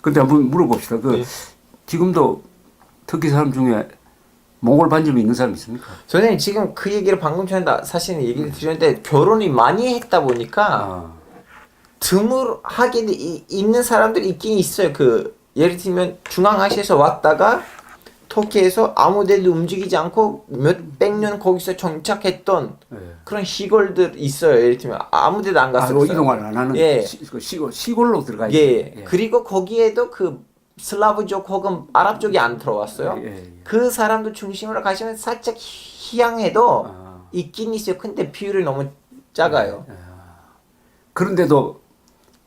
근데 한번 물어봅시다. 네. 지금도 터키 사람 중에 몽골 반점이 있는 사람 있습니까? 저는 지금 그 얘기를 방금 전에 사실은 얘기를 드렸는데 결혼이 많이 했다 보니까 드물하게 있는 사람들이 있긴 있어요. 그 예를 들면 중앙아시아에서 왔다가 터키에서 아무데도 움직이지 않고 몇백 년 거기서 정착했던 네. 그런 시골들 있어요. 예를 들면 아무데도 안 갔어요. 이동을 안 하는 예. 시골로 들어가 있는. 예. 그리고 거기에도 그 슬라브족 혹은 아랍족이 안 들어왔어요. 그 사람들 중심으로 가시면 살짝 희양해도 있긴 있어요. 근데 비율이 너무 작아요. 그런데도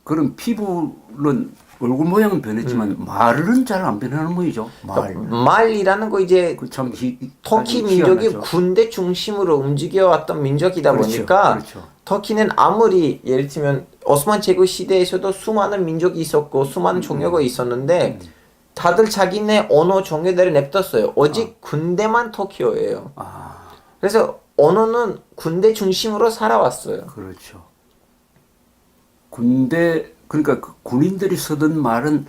그런 피부는 얼굴 모양은 변했지만 말은 잘 안 변하는 모이죠. 말이라는 거 이제 참 터키 민족이 군대 중심으로 움직여왔던 민족이다 보니까 터키는 아무리 예를 들면 오스만 제국 시대에서도 수많은 민족이 있었고 수많은 종교가 있었는데 다들 자기네 언어 종교대로 냅뒀어요. 오직 군대만 터키어예요. 그래서 언어는 군대 중심으로 살아왔어요. 그렇죠. 그러니까 그 군인들이 쓰던 말은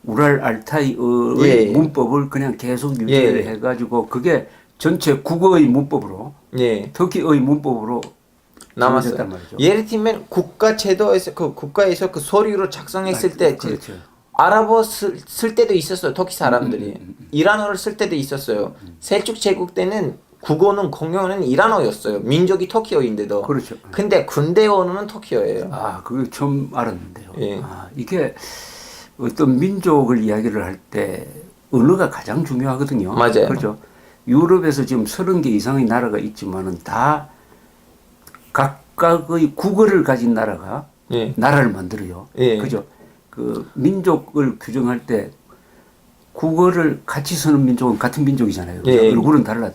우랄 알타이의 문법을 그냥 계속 유지를 해가지고 그게 전체 국어의 문법으로 터키의 문법으로 남았어요. 예를 들면 국가 제도에서 국가에서 그 서류로 작성했을 때 아랍어 쓸 때도 있었어요. 터키 사람들이 이란어를 쓸 때도 있었어요. 셀juk 제국 때는 국어는 공용어는 이란어였어요. 민족이 터키어인데도. 그렇죠. 근데 군대 언어는 터키어예요. 그걸 처음 알았는데요. 이게 어떤 민족을 이야기를 할 때 언어가 가장 중요하거든요. 맞아요. 그렇죠. 유럽에서 지금 30개 이상의 나라가 있지만은 다 각각의 국어를 가진 나라가 나라를 만들어요. 그죠? 그 민족을 규정할 때 국어를 같이 쓰는 민족은 같은 민족이잖아요. 얼굴은 달라요.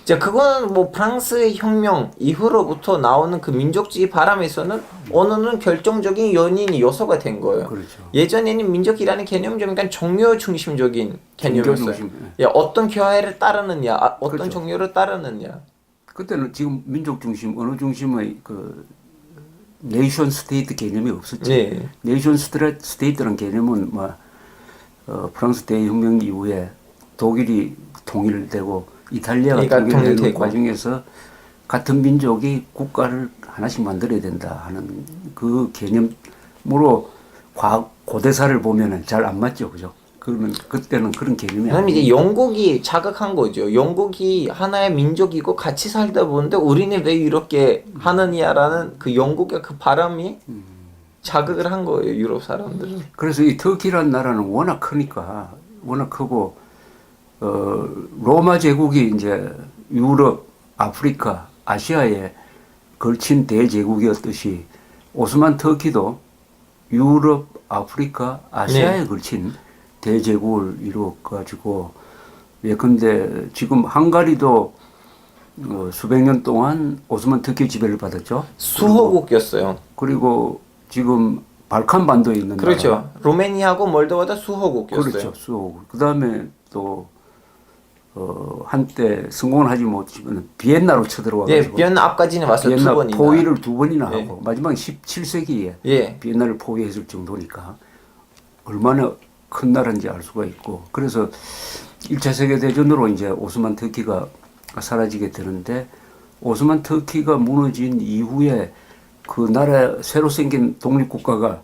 자, 그거는 뭐 프랑스의 혁명 이후로부터 나오는 그 민족주의 바람에서는 언어는 결정적인 요소가 된 거예요. 그렇죠. 예전에는 민족이라는 개념이 좀 약간 종교 중심적인 개념이었어요. 어떤 교회를 따르느냐, 어떤 종교를 따르느냐. 그때는 지금 민족 중심, 언어 중심의 그 네이션 스테이트 개념이 없었죠. 네이션 스테이트라는 개념은 프랑스 대혁명 이후에 독일이 통일되고 이탈리아가 통일되는 과정에서 같은 민족이 국가를 하나씩 만들어야 된다 하는 그 개념으로 고대사를 보면은 잘 안 맞죠, 그죠? 그러면 그때는 그런 개념이 그럼 이제 영국이 자극한 거죠. 영국이 하나의 민족이고 같이 살다 보는데 우리는 왜 이렇게 하느냐라는 그 영국의 그 바람이 자극을 한 거예요, 유럽 사람들은. 그래서 이 터키란 나라는 워낙 크니까 워낙 크고 로마 제국이 이제 유럽, 아프리카, 아시아에 걸친 대제국이었듯이 오스만 터키도 유럽, 아프리카, 아시아에 걸친 대제국을 이루어가지고 예컨대 지금 헝가리도 수백 년 동안 오스만 터키 지배를 받았죠. 수호국이었어요. 그리고 지금 발칸 반도에 있는 나라. 루메니아하고 몰도바도 수호국이었어요. 그렇죠. 수호국. 그 다음에 또 한때 성공을 하지 못하면 비엔나로 쳐들어와가지고 비엔나 앞까지는 왔어요. 비엔나 2번이나. 포위를 2번이나 하고 마지막에 17세기에 비엔나를 포위했을 정도니까 얼마나 큰 나라인지 알 수가 있고 그래서 1차 세계대전으로 이제 오스만 터키가 사라지게 되는데 오스만 터키가 무너진 이후에 그 나라 새로 생긴 독립국가가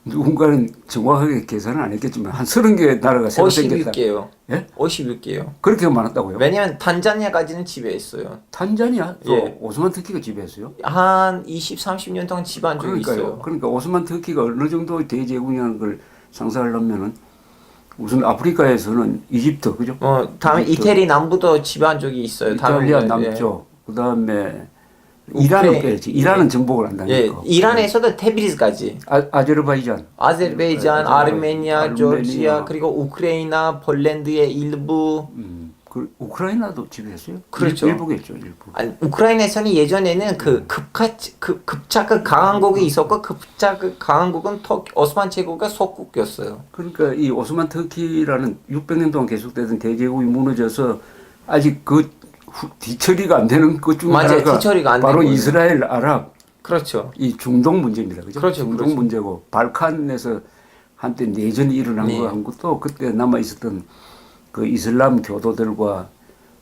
누군가는 정확하게 계산을 안 했겠지만 한 30개의 나라가 새로 생겼다. 56개요. 예? 56개요. 그렇게 많았다고요? 왜냐면 탄자니아까지는 지배했어요. 탄자니아? 오스만 터키가 지배했어요? 한 20, 30년 동안 지배한 적이 있어요. 그러니까 오스만 터키가 어느 정도의 대제국이라는 걸 상상하려면은 우선 아프리카에서는 이집트, 그죠? 다음에 이태리 남부도 지배한 적이 있어요. 이탈리아 남쪽, 그 다음에 이란은 빼야지. 이란은 정복을 한다니까. 이란에서도 테브리즈까지. 아제르바이잔, 아르메니아, 조르지아, 그리고 우크라이나, 폴란드의 일부. 우크라이나도 지배했어요? 그렇죠. 일부겠죠, 일부. 아니, 우크라이나에서는 예전에는 급작 강한국이 있었고 급작 강한국은 오스만 제국의 속국이었어요. 그러니까 이 오스만 터키라는 600년 동안 계속되던 대제국이 무너져서 아직 그 뒤처리가 안 되는 것 중에 하나가 바로 이스라엘, 아랍, 그렇죠. 이 중동 문제입니다. 그죠? 그렇죠. 중동 문제고 발칸에서 한때 내전이 일어난 네. 거 한 것도 그때 남아 있었던 그 이슬람 교도들과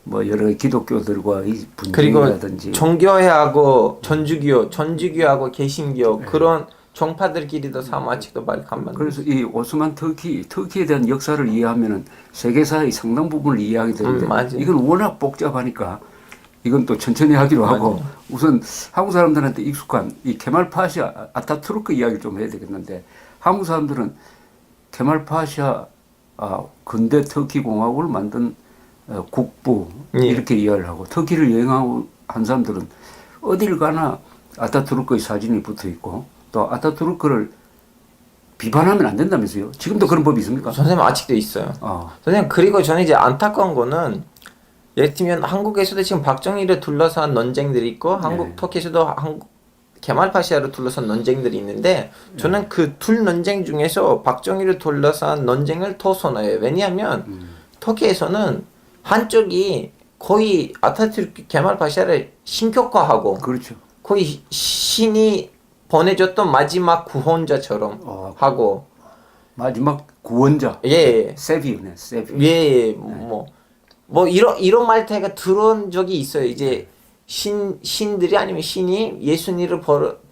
뭐 여러 기독교들과 이 그리고 분쟁이라든지 정교회하고 전주교하고 개신교 그런 종파들끼리도 사람 아직도 말 간만. 그래서 이 오스만 터키에 대한 역사를 이해하면은 세계사의 상당 부분을 이해하게 되는데 이건 워낙 복잡하니까 이건 또 천천히 하기로 하고 우선 한국 사람들한테 익숙한 이 케말 파샤 아타투르크 이야기를 좀 해야 되겠는데 한국 사람들은 케말 파샤 근대 터키 공화국을 만든 국부 이렇게 이해를 하고 터키를 여행한 사람들은 어딜 가나 아타투르크의 사진이 붙어 있고 또 아타투르크를 비판하면 안 된다면서요? 지금도 그런 법이 있습니까? 선생님 아직도 있어요. 선생님 그리고 저는 이제 안타까운 거는 예를 들면 한국에서도 지금 박정희를 둘러싼 논쟁들이 있고 한국 터키에서도 케말 파샤를 둘러싼 논쟁들이 있는데 저는 그 둘 논쟁 중에서 박정희를 둘러싼 논쟁을 더 선호해요. 왜냐하면 터키에서는 한쪽이 거의 아타투르크 케말 파샤를 신격화하고 그렇죠. 거의 신이 보내줬던 마지막 구원자처럼 하고 마지막 구원자. 예. 세비네, 세비. 예. 뭐 이런 말태가 들어온 적이 있어요. 이제 신들이 아니면 신이 예수님을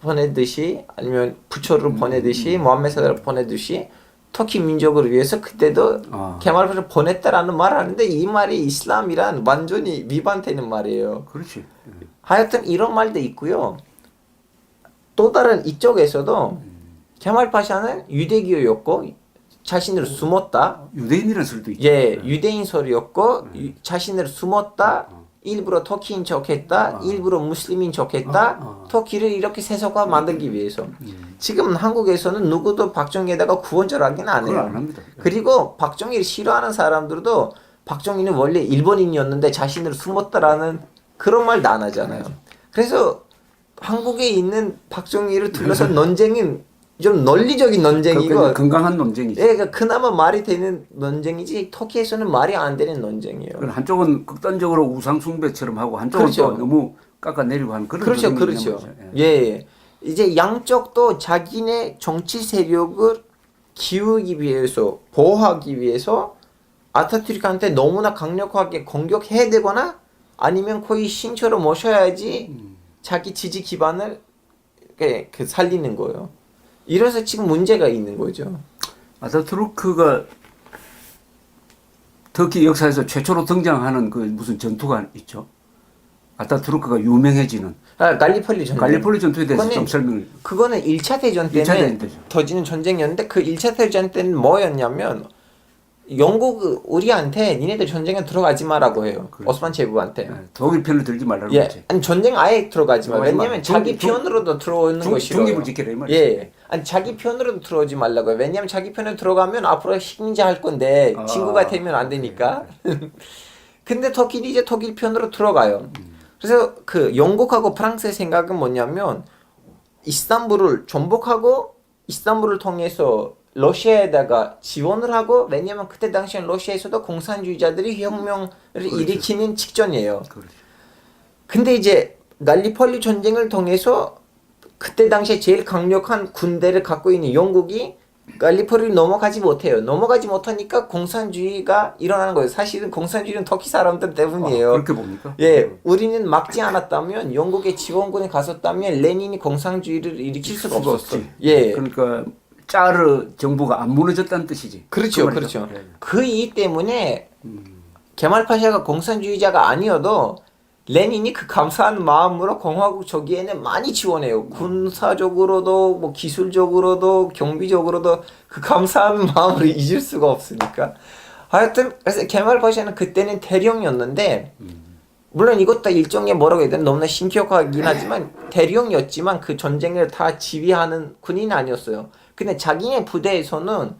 보내듯이 아니면 부처를 보내듯이 모함메다를 보내듯이 터키 민족을 위해서 그때도 케말파샤를 보냈다라는 말을 하는데 이 말이 이슬람이란 완전히 위반되는 말이에요. 그렇지. 하여튼 이런 말도 있고요. 또 다른 이쪽에서도 케말파샤는 유대교였고 자신을 숨었다. 유대인이라는 소리도 있죠. 예, 유대인 소리였고 자신을 숨었다. 일부러 터키인 척했다. 일부러 무슬림인 척했다. 터키를 이렇게 세속화 만들기 위해서. 지금 한국에서는 누구도 박정희에다가 구원자를 하긴 안 해요. 안 합니다. 그리고 박정희를 싫어하는 사람들도 박정희는 원래 일본인이었는데 자신을 숨었다라는 그런 말도 안 하잖아요. 그래서 한국에 있는 박정희를 둘러싼 논쟁은 좀 논리적인 논쟁이고 건강한 논쟁이죠. 예, 그나마 말이 되는 논쟁이지 터키에서는 말이 안 되는 논쟁이에요. 한쪽은 극단적으로 우상 숭배처럼 하고 한쪽은 그렇죠. 또 너무 깎아내리고 하는 그런 그렇죠. 예. 이제 양쪽도 자기네 정치 세력을 키우기 위해서 보호하기 위해서 아타투르크한테 너무나 강력하게 공격해야 되거나 아니면 거의 신처럼 모셔야지 자기 지지 기반을 살리는 거예요. 이래서 지금 문제가 있는 거죠. 아타투르크가 터키 역사에서 최초로 등장하는 그 무슨 전투가 있죠. 아타투르크가 유명해지는 갈리폴리 전투. 갈리폴리 전투에 대해서 좀 설명을. 그거는 1차 대전 때문에 터지는 전쟁이었는데 그 1차 대전 때는 뭐였냐면 영국 우리한테 니네들 전쟁에 들어가지 마라고 해요. 그렇죠. 오스만 제국한테. 독일 편을 들지 말라고 했지. 아니 전쟁 아예 들어가지 마. 왜냐면 자기 편으로도 들어오는 거 싫어요. 중립을 지키라 이 말이죠. 예. 아니 자기 편으로도 들어오지 말라고 해요. 왜냐면 자기 편에 들어가면 앞으로 식민지 할 건데 친구가 되면 안 되니까. 근데 터키는 이제 독일 편으로 들어가요. 그래서 그 영국하고 프랑스의 생각은 뭐냐면 이스탄불을 정복하고 이스탄불을 통해서 러시아에다가 지원을 하고 왜냐면 그때 당시엔 러시아에서도 공산주의자들이 혁명을 일으키는 직전이에요. 근데 이제 갈리폴리 전쟁을 통해서 그때 당시에 제일 강력한 군대를 갖고 있는 영국이 갈리폴리를 넘어가지 못해요. 넘어가지 못하니까 공산주의가 일어나는 거예요. 사실은 공산주의는 터키 사람들 때문이에요. 그렇게 봅니까? 예, 우리는 막지 않았다면 영국의 지원군이 갔었다면 레닌이 공산주의를 일으킬 수가 없었어. 예. 그러니까 짜르 정부가 안 무너졌다는 뜻이지. 그렇죠, 그렇죠. 그 이유 때문에 케말 파샤가 공산주의자가 아니어도 레닌이 그 감사한 마음으로 공화국 초기에는 많이 지원해요. 군사적으로도 뭐 기술적으로도 경비적으로도 그 감사한 마음을 잊을 수가 없으니까. 하여튼 그래서 케말 파샤는 그때는 대령이었는데 물론 이것도 일종의 뭐라고 해야 되나 너무나 신격하긴 하지만 대령이었지만 그 전쟁을 다 지휘하는 군인은 아니었어요. 근데 자기네 부대에서는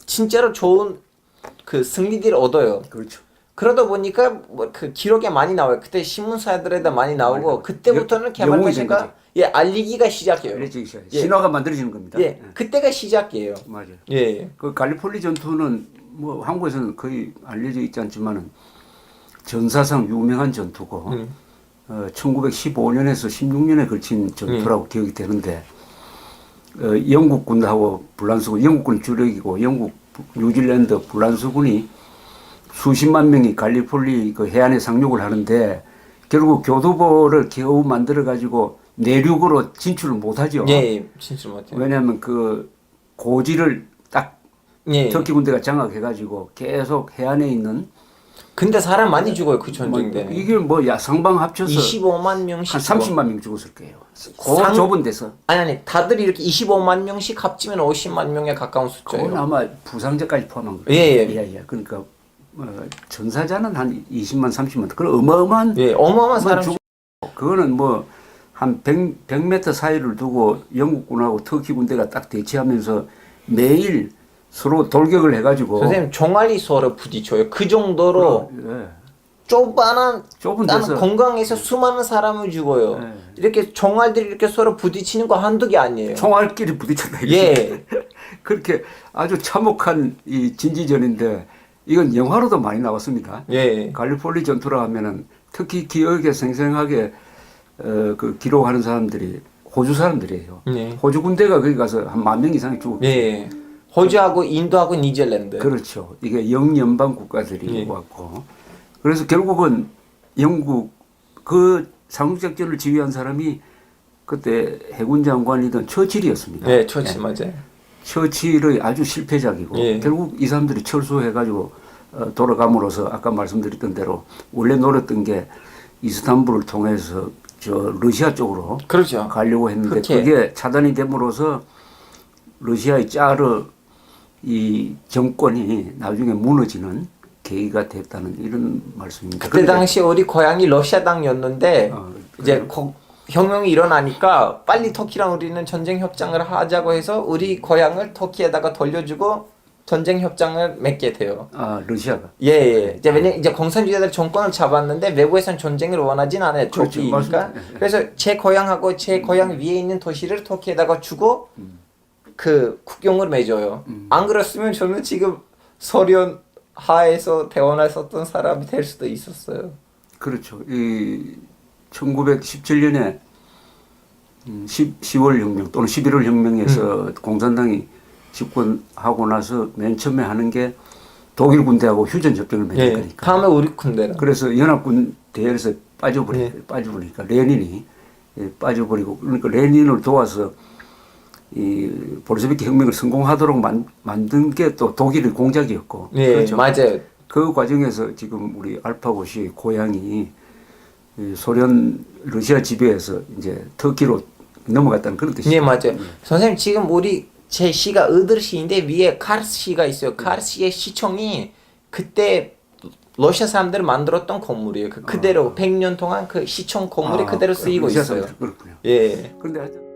진짜로 좋은 그 승리들을 얻어요. 그렇죠. 그러다 보니까 뭐 그 기록에 많이 나와요. 그때 신문사들에다 많이 나오고 그때부터는 케말 파샤가 알리기가 시작해요. 신화가 만들어지는 겁니다. 예, 그때가 시작이에요. 맞아요. 예. 그 갈리폴리 전투는 뭐 한국에서는 거의 알려져 있지 않지만은 전사상 유명한 전투고 1915년에서 16년에 걸친 전투라고 기억이 되는데 영국군하고 불란서군, 영국군 주력이고 영국, 뉴질랜드, 불란서군이 수십만 명이 갈리폴리 그 해안에 상륙을 하는데 결국 교두보를 겨우 만들어 가지고 내륙으로 진출을 못하죠. 예, 진출 못해요. 왜냐하면 그 고지를 딱 예. 터키 군대가 장악해가지고 계속 해안에 있는. 근데 사람 많이 죽어요 그 전쟁 때. 이게 뭐 상방 합쳐서 25만 명씩 한 30만 명 죽었을 거예요. 그 좁은 데서. 아니 다들 이렇게 25만 명씩 합치면 50만 명에 가까운 숫자예요. 그건 아마 부상자까지 포함한 거예요. 예. 그러니까 전사자는 한 20만 30만. 그런 어마어마한. 예, 어마어마한 사람 죽. 그거는 뭐 한 100m 사이를 두고 영국군하고 터키 군대가 딱 대치하면서 매일 서로 돌격을 해가지고. 선생님 종아리 서로 부딪혀요. 그 정도로 예. 좁은 데서 건강에서 수많은 사람을 죽어요. 예. 이렇게 종알들이 이렇게 서로 부딪히는 거 한두 개 아니에요. 총알끼리 부딪혔다. 예. 그렇게 아주 참혹한 이 진지전인데 이건 영화로도 많이 나왔습니다. 예. 갈리폴리 전투라 하면은 특히 기억에 생생하게 그 기록하는 사람들이 호주 사람들이에요. 예. 호주 군대가 거기 가서 한 10,000명 이상이 죽었고. 예. 호주하고 인도하고 뉴질랜드. 그렇죠. 이게 영연방 국가들이 예. 왔고. 그래서 결국은 영국 그 상륙작전을 지휘한 사람이 그때 해군 장관이던 처칠이었습니다. 네, 처칠 맞아요. 처칠의 아주 실패작이고 예. 결국 이 사람들이 철수해가지고 돌아감으로써 아까 말씀드렸던 대로 원래 노렸던 게 이스탄불을 통해서 저 러시아 쪽으로 그렇죠. 가려고 했는데 그렇게. 그게 차단이 됨으로써 러시아의 짜르 이 정권이 나중에 무너지는 계기가 됐다는 이런 말씀입니다. 그때 당시 우리 고향이 러시아 땅이었는데 이제 혁명이 일어나니까 빨리 터키랑 우리는 전쟁 협정을 하자고 해서 우리 고향을 터키에다가 돌려주고 전쟁 협정을 맺게 돼요. 아, 러시아가. 예. 이제 왜냐 이제 공산주의자들 정권을 잡았는데 외부에서는 전쟁을 원하진 않아요. 그렇죠. 조기니까. 그래서 제 고향하고 제 고향 위에 있는 도시를 터키에다가 주고 그 국경을 맺어요. 안 그랬으면 저는 지금 소련 하에서 태어났었던 사람이 될 수도 있었어요. 그렇죠. 이 1917년에 10월 혁명 또는 11월 혁명에서 공산당이 집권하고 나서 맨 처음에 하는 게 독일 군대하고 휴전 협정을 맺은 거니까. 다음에 우리 군대라. 그래서 연합군 대열에서 빠져버리니까 레닌이 빠져버리고 그러니까 레닌을 도와서 이 볼셰비키 혁명을 성공하도록 만든 게 또 독일의 공작이었고. 예, 그렇죠? 맞아요. 그 과정에서 지금 우리 알파고시 고향이 소련 러시아 지배에서 이제 터키로 넘어갔다는 그런 뜻이죠. 네, 맞아요. 선생님 지금 제 시가 으드시인데 위에 카르시가 있어요. 카르시의 시청이 그때 러시아 사람들이 만들었던 건물이에요. 그대로 100년 동안 그 시청 건물이 그대로 쓰이고 러시아 있어요. 사람들 그렇군요. 예. 그런데 하여튼